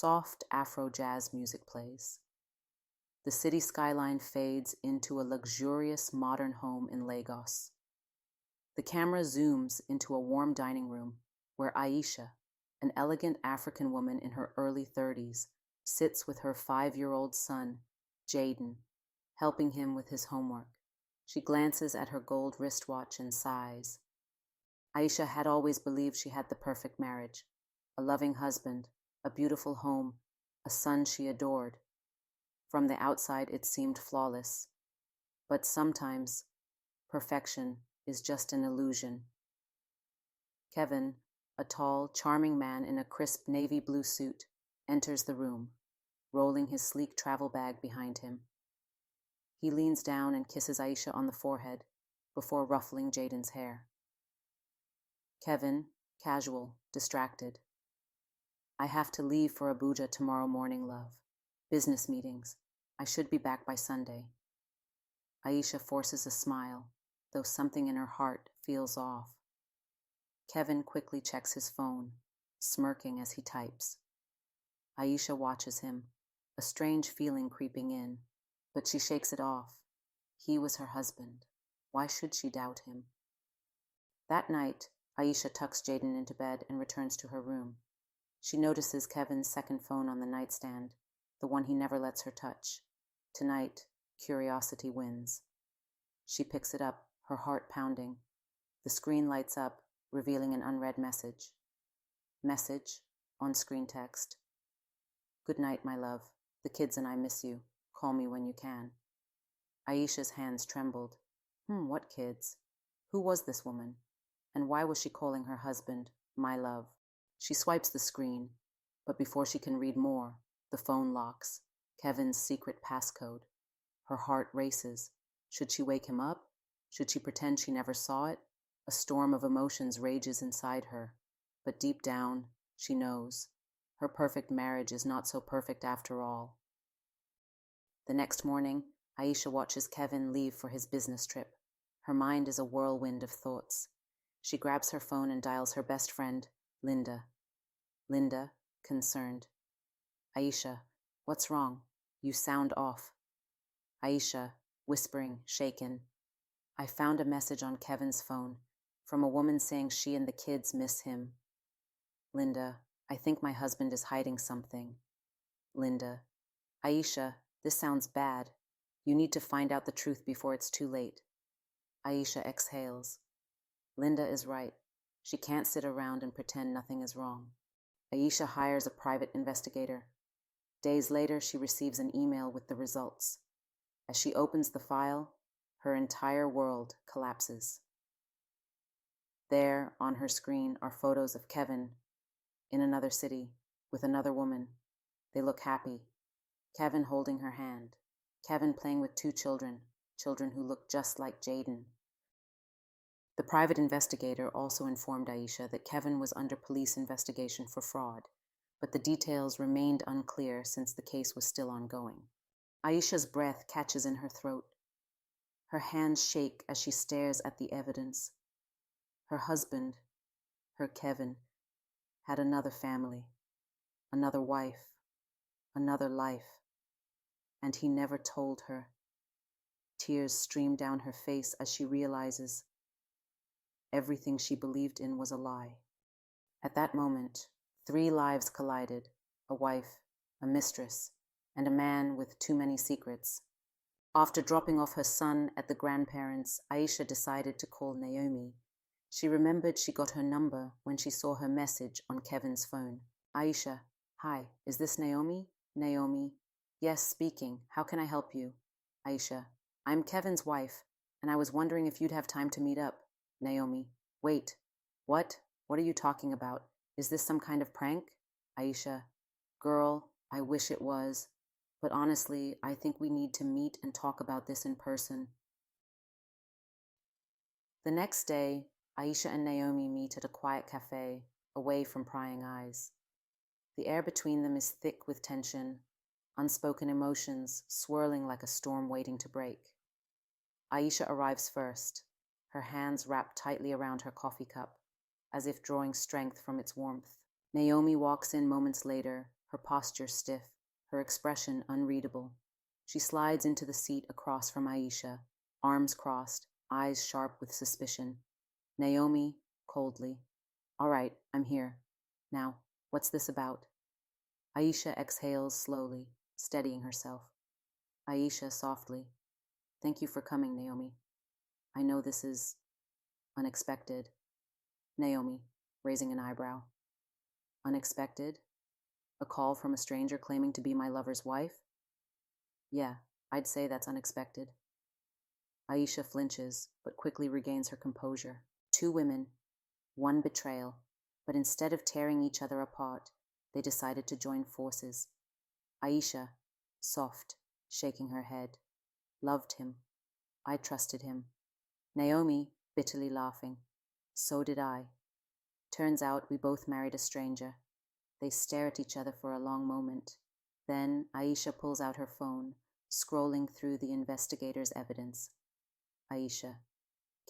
Soft Afro-jazz music plays. The city skyline fades into a luxurious modern home in Lagos. The camera zooms into a warm dining room where Aisha, an elegant African woman in her early 30s, sits with her 5-year-old son, Jaden, helping him with his homework. She glances at her gold wristwatch and sighs. Aisha had always believed she had the perfect marriage, a loving husband, a beautiful home, a son she adored. From the outside, it seemed flawless. But sometimes, perfection is just an illusion. Kevin, a tall, charming man in a crisp navy blue suit, enters the room, rolling his sleek travel bag behind him. He leans down and kisses Aisha on the forehead before ruffling Jaden's hair. Kevin, casual, distracted. I have to leave for Abuja tomorrow morning, love. Business meetings. I should be back by Sunday. Aisha forces a smile, though something in her heart feels off. Kevin quickly checks his phone, smirking as he types. Aisha watches him, a strange feeling creeping in, but she shakes it off. He was her husband. Why should she doubt him? That night, Aisha tucks Jaden into bed and returns to her room. She notices Kevin's second phone on the nightstand, the one he never lets her touch. Tonight, curiosity wins. She picks it up, her heart pounding. The screen lights up, revealing an unread message. Message, on-screen text. Good night, my love. The kids and I miss you. Call me when you can. Aisha's hands trembled. What kids? Who was this woman? And why was she calling her husband, my love? She swipes the screen, but before she can read more, the phone locks. Kevin's secret passcode. Her heart races. Should she wake him up? Should she pretend she never saw it? A storm of emotions rages inside her, but deep down, she knows. Her perfect marriage is not so perfect after all. The next morning, Aisha watches Kevin leave for his business trip. Her mind is a whirlwind of thoughts. She grabs her phone and dials her best friend, Linda. Linda, concerned. Aisha, what's wrong? You sound off. Aisha, whispering, shaken. I found a message on Kevin's phone from a woman saying she and the kids miss him. Linda, I think my husband is hiding something. Linda, Aisha, this sounds bad. You need to find out the truth before it's too late. Aisha exhales. Linda is right. She can't sit around and pretend nothing is wrong. Aisha hires a private investigator. Days later, she receives an email with the results. As she opens the file, her entire world collapses. There, on her screen, are photos of Kevin in another city with another woman. They look happy. Kevin holding her hand. Kevin playing with 2 children, children who look just like Jaden. The private investigator also informed Aisha that Kevin was under police investigation for fraud, but the details remained unclear since the case was still ongoing. Aisha's breath catches in her throat. Her hands shake as she stares at the evidence. Her husband, her Kevin, had another family, another wife, another life, and he never told her. Tears stream down her face as she realizes everything she believed in was a lie. At that moment, 3 lives collided, a wife, a mistress, and a man with too many secrets. After dropping off her son at the grandparents', Aisha decided to call Naomi. She remembered she got her number when she saw her message on Kevin's phone. Aisha, hi, is this Naomi? Naomi, yes, speaking. How can I help you? Aisha, I'm Kevin's wife, and I was wondering if you'd have time to meet up. Naomi, wait, what? What are you talking about? Is this some kind of prank? Aisha, girl, I wish it was. But honestly, I think we need to meet and talk about this in person. The next day, Aisha and Naomi meet at a quiet cafe, away from prying eyes. The air between them is thick with tension, unspoken emotions swirling like a storm waiting to break. Aisha arrives first, her hands wrapped tightly around her coffee cup, as if drawing strength from its warmth. Naomi walks in moments later, her posture stiff, her expression unreadable. She slides into the seat across from Aisha, arms crossed, eyes sharp with suspicion. Naomi, coldly. All right, I'm here. Now, what's this about? Aisha exhales slowly, steadying herself. Aisha softly. Thank you for coming, Naomi. I know this is unexpected. Naomi, raising an eyebrow. Unexpected? A call from a stranger claiming to be my lover's wife? Yeah, I'd say that's unexpected. Aisha flinches, but quickly regains her composure. Two women, one betrayal, but instead of tearing each other apart, they decided to join forces. Aisha, soft, shaking her head. Loved him. I trusted him. Naomi, bitterly laughing. So did I. Turns out we both married a stranger. They stare at each other for a long moment. Then Aisha pulls out her phone, scrolling through the investigator's evidence. Aisha.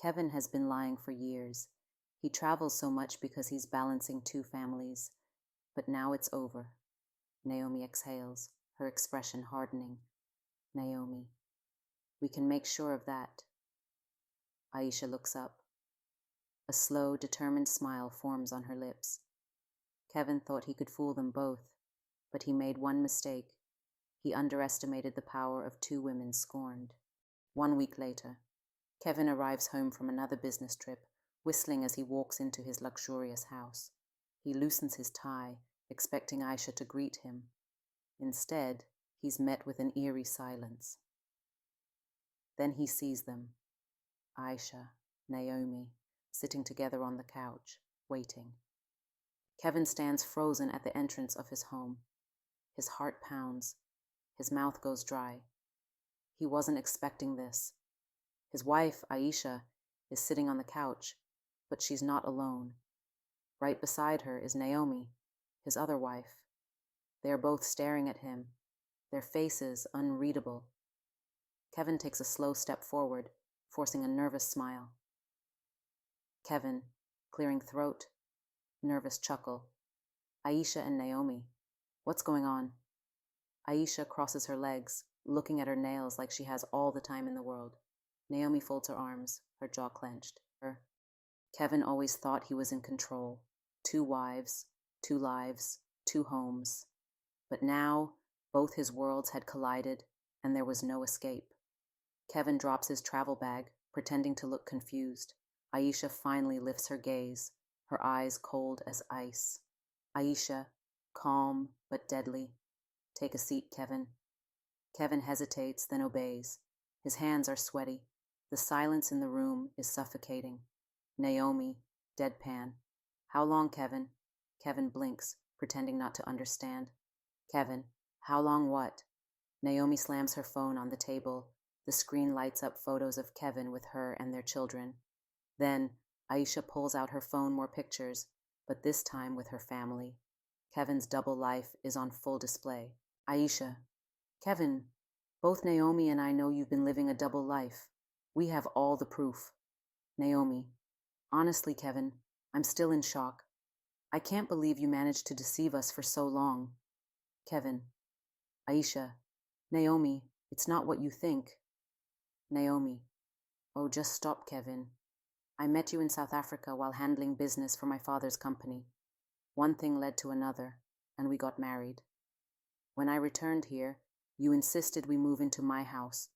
Kevin has been lying for years. He travels so much because he's balancing two families. But now it's over. Naomi exhales, her expression hardening. Naomi. We can make sure of that. Aisha looks up. A slow, determined smile forms on her lips. Kevin thought he could fool them both, but he made one mistake. He underestimated the power of two women scorned. 1 week later, Kevin arrives home from another business trip, whistling as he walks into his luxurious house. He loosens his tie, expecting Aisha to greet him. Instead, he's met with an eerie silence. Then he sees them, Aisha, Naomi, sitting together on the couch, waiting. Kevin stands frozen at the entrance of his home. His heart pounds. His mouth goes dry. He wasn't expecting this. His wife, Aisha, is sitting on the couch, but she's not alone. Right beside her is Naomi, his other wife. They are both staring at him, their faces unreadable. Kevin takes a slow step forward, forcing a nervous smile. Kevin, clearing throat, nervous chuckle. Aisha and Naomi. What's going on? Aisha crosses her legs, looking at her nails like she has all the time in the world. Naomi folds her arms, her jaw clenched. Kevin always thought he was in control. 2 wives, 2 lives, 2 homes. But now, both his worlds had collided, and there was no escape. Kevin drops his travel bag, pretending to look confused. Aisha finally lifts her gaze, her eyes cold as ice. Aisha, calm but deadly. Take a seat, Kevin. Kevin hesitates, then obeys. His hands are sweaty. The silence in the room is suffocating. Naomi, deadpan. How long, Kevin? Kevin blinks, pretending not to understand. Kevin, how long what? Naomi slams her phone on the table. The screen lights up photos of Kevin with her and their children. Then, Aisha pulls out her phone more pictures, but this time with her family. Kevin's double life is on full display. Aisha. Kevin, both Naomi and I know you've been living a double life. We have all the proof. Naomi. Honestly, Kevin, I'm still in shock. I can't believe you managed to deceive us for so long. Kevin. Aisha. Naomi, it's not what you think. Naomi. Oh, just stop, Kevin. I met you in South Africa while handling business for my father's company. One thing led to another, and we got married. When I returned here, you insisted we move into my house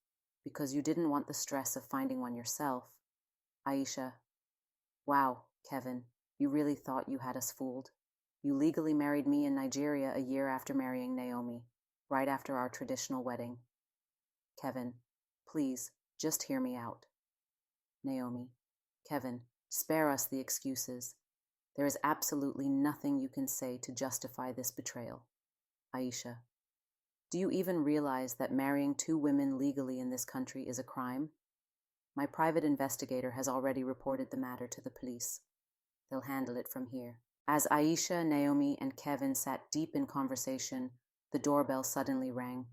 because you didn't want the stress of finding one yourself. Aisha. Wow, Kevin, you really thought you had us fooled. You legally married me in Nigeria a year after marrying Naomi, right after our traditional wedding. Kevin, please, just hear me out. Naomi. Kevin, spare us the excuses. There is absolutely nothing you can say to justify this betrayal. Aisha. Do you even realize that marrying 2 women legally in this country is a crime? My private investigator has already reported the matter to the police. They'll handle it from here. As Aisha, Naomi, and Kevin sat deep in conversation, the doorbell suddenly rang.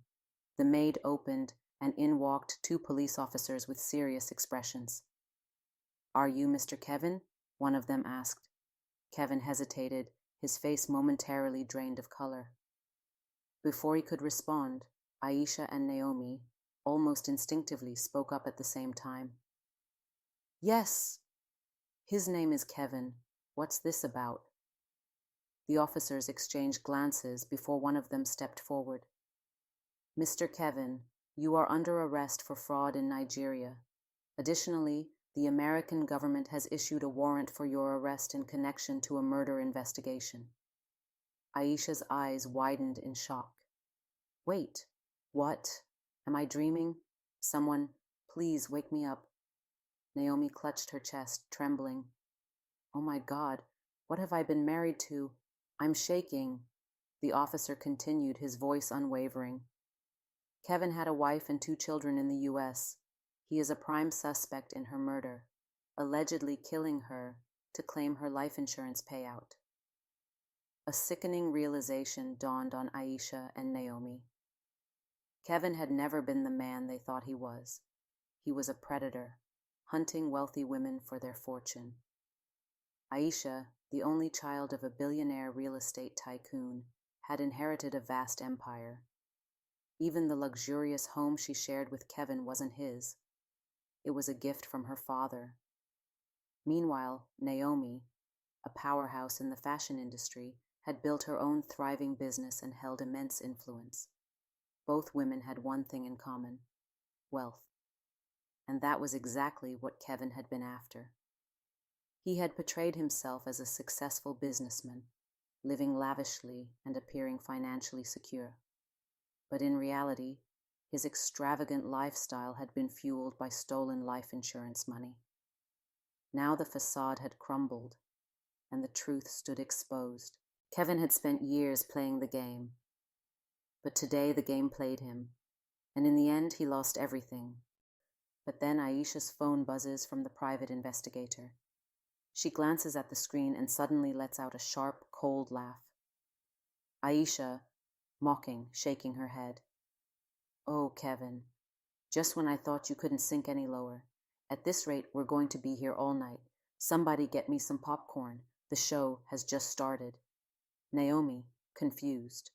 The maid opened, and in walked 2 police officers with serious expressions. Are you Mr. Kevin? One of them asked. Kevin hesitated, his face momentarily drained of color. Before he could respond, Aisha and Naomi, almost instinctively, spoke up at the same time. Yes! His name is Kevin. What's this about? The officers exchanged glances before one of them stepped forward. Mr. Kevin, you are under arrest for fraud in Nigeria. Additionally, the American government has issued a warrant for your arrest in connection to a murder investigation. Aisha's eyes widened in shock. Wait, what? Am I dreaming? Someone, please wake me up. Naomi clutched her chest, trembling. Oh my God, what have I been married to? I'm shaking. The officer continued, his voice unwavering. Kevin had a wife and 2 children in the U.S. He is a prime suspect in her murder, allegedly killing her to claim her life insurance payout. A sickening realization dawned on Aisha and Naomi. Kevin had never been the man they thought he was. He was a predator, hunting wealthy women for their fortune. Aisha, the only child of a billionaire real estate tycoon, had inherited a vast empire. Even the luxurious home she shared with Kevin wasn't his. It was a gift from her father. Meanwhile, Naomi, a powerhouse in the fashion industry, had built her own thriving business and held immense influence. Both women had one thing in common: wealth. And that was exactly what Kevin had been after. He had portrayed himself as a successful businessman, living lavishly and appearing financially secure. But in reality, his extravagant lifestyle had been fueled by stolen life insurance money. Now the facade had crumbled, and the truth stood exposed. Kevin had spent years playing the game, but today the game played him, and in the end he lost everything. But then Aisha's phone buzzes from the private investigator. She glances at the screen and suddenly lets out a sharp, cold laugh. Aisha, mocking, shaking her head. Oh, Kevin, just when I thought you couldn't sink any lower. At this rate, we're going to be here all night. Somebody get me some popcorn. The show has just started. Naomi, confused.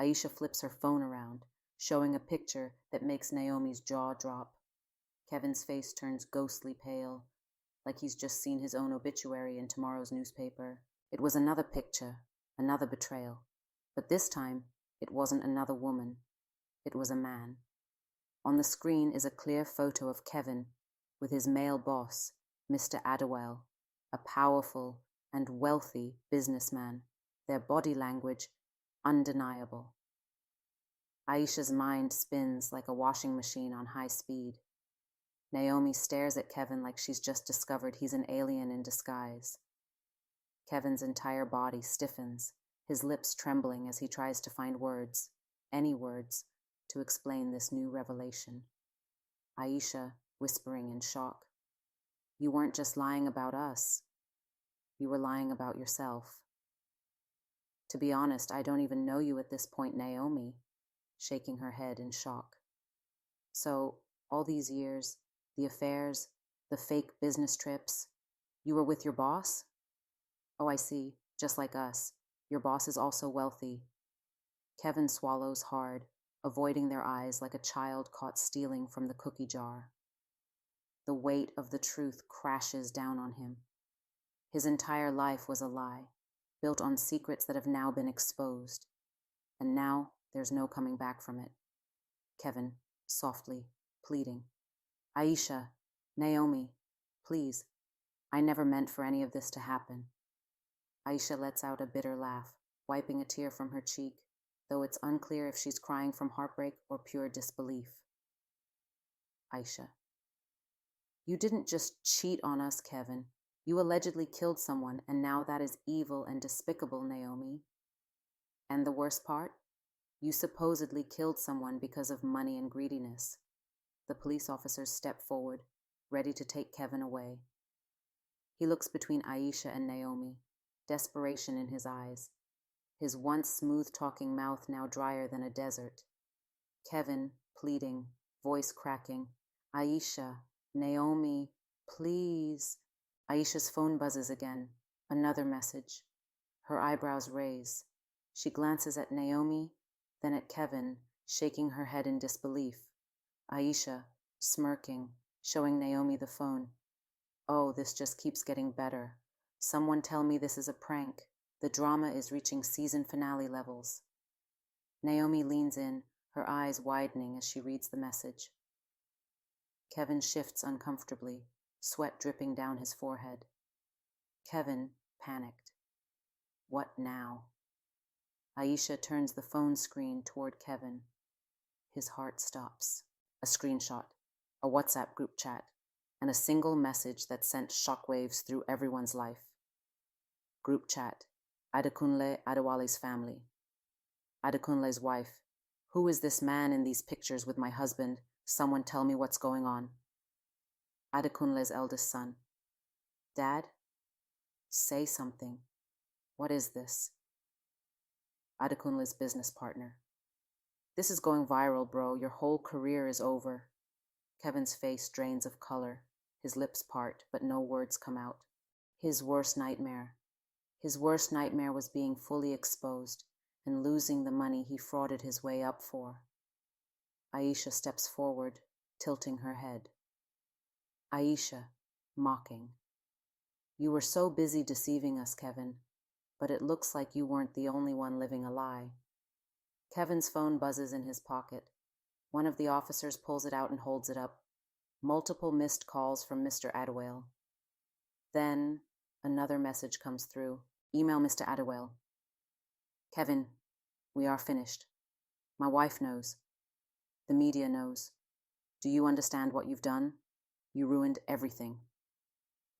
Aisha flips her phone around, showing a picture that makes Naomi's jaw drop. Kevin's face turns ghostly pale, like he's just seen his own obituary in tomorrow's newspaper. It was another picture, another betrayal. But this time, it wasn't another woman. It was a man. On the screen is a clear photo of Kevin with his male boss, Mr. Adewale, a powerful and wealthy businessman, their body language undeniable. Aisha's mind spins like a washing machine on high speed. Naomi stares at Kevin like she's just discovered he's an alien in disguise. Kevin's entire body stiffens, his lips trembling as he tries to find words, any words, to explain this new revelation. Aisha, whispering in shock. You weren't just lying about us. You were lying about yourself. To be honest, I don't even know you at this point, Naomi, shaking her head in shock. So, all these years, the affairs, the fake business trips, you were with your boss? Oh, I see, just like us. Your boss is also wealthy. Kevin swallows hard, avoiding their eyes like a child caught stealing from the cookie jar. The weight of the truth crashes down on him. His entire life was a lie, built on secrets that have now been exposed. And now there's no coming back from it. Kevin, softly, pleading. Aisha, Naomi, please. I never meant for any of this to happen. Aisha lets out a bitter laugh, wiping a tear from her cheek, though it's unclear if she's crying from heartbreak or pure disbelief. Aisha. You didn't just cheat on us, Kevin. You allegedly killed someone, and now that is evil and despicable, Naomi. And the worst part? You supposedly killed someone because of money and greediness. The police officers step forward, ready to take Kevin away. He looks between Aisha and Naomi, desperation in his eyes, his once smooth-talking mouth now drier than a desert. Kevin, pleading, voice cracking. Aisha, Naomi, please. Aisha's phone buzzes again. Another message. Her eyebrows raise. She glances at Naomi, then at Kevin, shaking her head in disbelief. Aisha, smirking, showing Naomi the phone. Oh, this just keeps getting better. Someone tell me this is a prank. The drama is reaching season finale levels. Naomi leans in, her eyes widening as she reads the message. Kevin shifts uncomfortably, sweat dripping down his forehead. Kevin, panicked. What now? Aisha turns the phone screen toward Kevin. His heart stops. A screenshot, a WhatsApp group chat, and a single message that sent shockwaves through everyone's life. Group chat, Adekunle Adewale's family. Adekunle's wife. Who is this man in these pictures with my husband? Someone tell me what's going on. Adekunle's eldest son. Dad? Say something. What is this? Adekunle's business partner. This is going viral, bro. Your whole career is over. Kevin's face drains of color. His lips part, but no words come out. His worst nightmare. His worst nightmare was being fully exposed and losing the money he frauded his way up for. Aisha steps forward, tilting her head. Aisha, mocking. You were so busy deceiving us, Kevin, but it looks like you weren't the only one living a lie. Kevin's phone buzzes in his pocket. One of the officers pulls it out and holds it up. Multiple missed calls from Mr. Adewale. Then another message comes through. Email Mr. Adewale. Kevin, we are finished. My wife knows. The media knows. Do you understand what you've done? You ruined everything.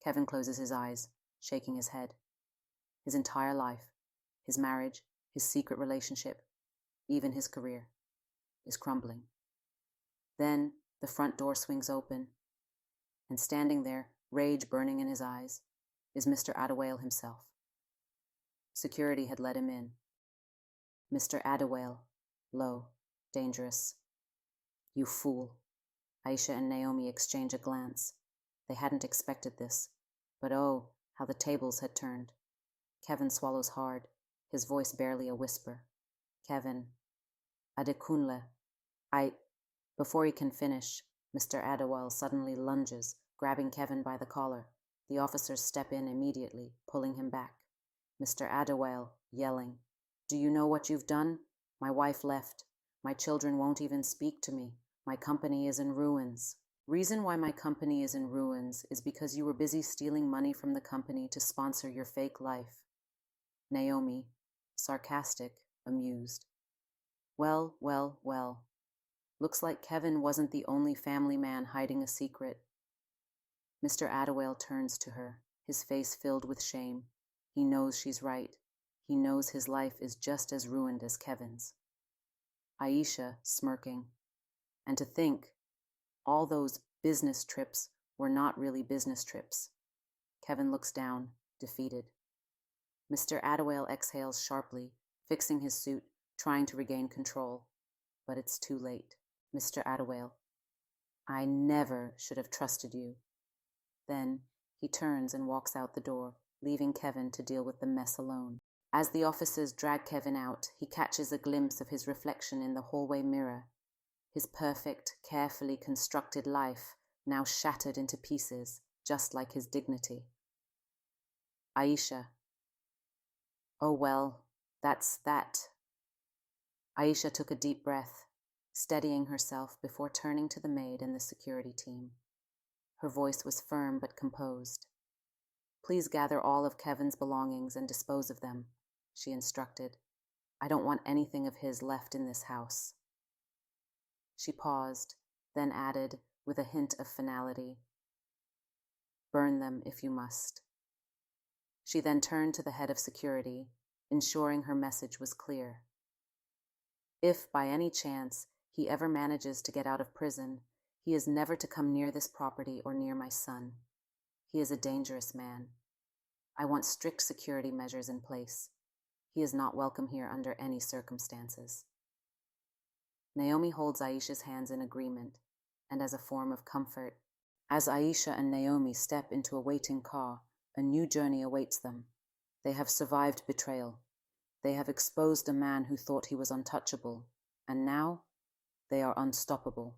Kevin closes his eyes, shaking his head. His entire life, his marriage, his secret relationship, even his career, is crumbling. Then the front door swings open, and standing there, rage burning in his eyes, is Mr. Adewale himself. Security had let him in. Mr. Adewale, low, dangerous. You fool. Aisha and Naomi exchange a glance. They hadn't expected this, but oh, how the tables had turned. Kevin swallows hard, his voice barely a whisper. Kevin. Adekunle. Before he can finish, Mr. Adewale suddenly lunges, grabbing Kevin by the collar. The officers step in immediately, pulling him back. Mr. Adewale, yelling, Do you know what you've done? My wife left. My children won't even speak to me. My company is in ruins. Reason why my company is in ruins is because you were busy stealing money from the company to sponsor your fake life. Naomi, sarcastic, amused. Well, well, well. Looks like Kevin wasn't the only family man hiding a secret. Mr. Adewale turns to her, his face filled with shame. He knows she's right. He knows his life is just as ruined as Kevin's. Aisha, smirking. And to think, all those business trips were not really business trips. Kevin looks down, defeated. Mr. Adewale exhales sharply, fixing his suit, trying to regain control. But it's too late. Mr. Adewale, I never should have trusted you. Then he turns and walks out the door, leaving Kevin to deal with the mess alone. As the officers drag Kevin out, he catches a glimpse of his reflection in the hallway mirror. His perfect, carefully constructed life now shattered into pieces, just like his dignity. Aisha. Oh well, that's that. Aisha took a deep breath, steadying herself before turning to the maid and the security team. Her voice was firm but composed. Please gather all of Kevin's belongings and dispose of them, she instructed. I don't want anything of his left in this house. She paused, then added, with a hint of finality, burn them if you must. She then turned to the head of security, ensuring her message was clear. If, by any chance, he ever manages to get out of prison, he is never to come near this property or near my son. He is a dangerous man. I want strict security measures in place. He is not welcome here under any circumstances. Naomi holds Aisha's hands in agreement, and as a form of comfort, as Aisha and Naomi step into a waiting car, a new journey awaits them. They have survived betrayal. They have exposed a man who thought he was untouchable, and now they are unstoppable.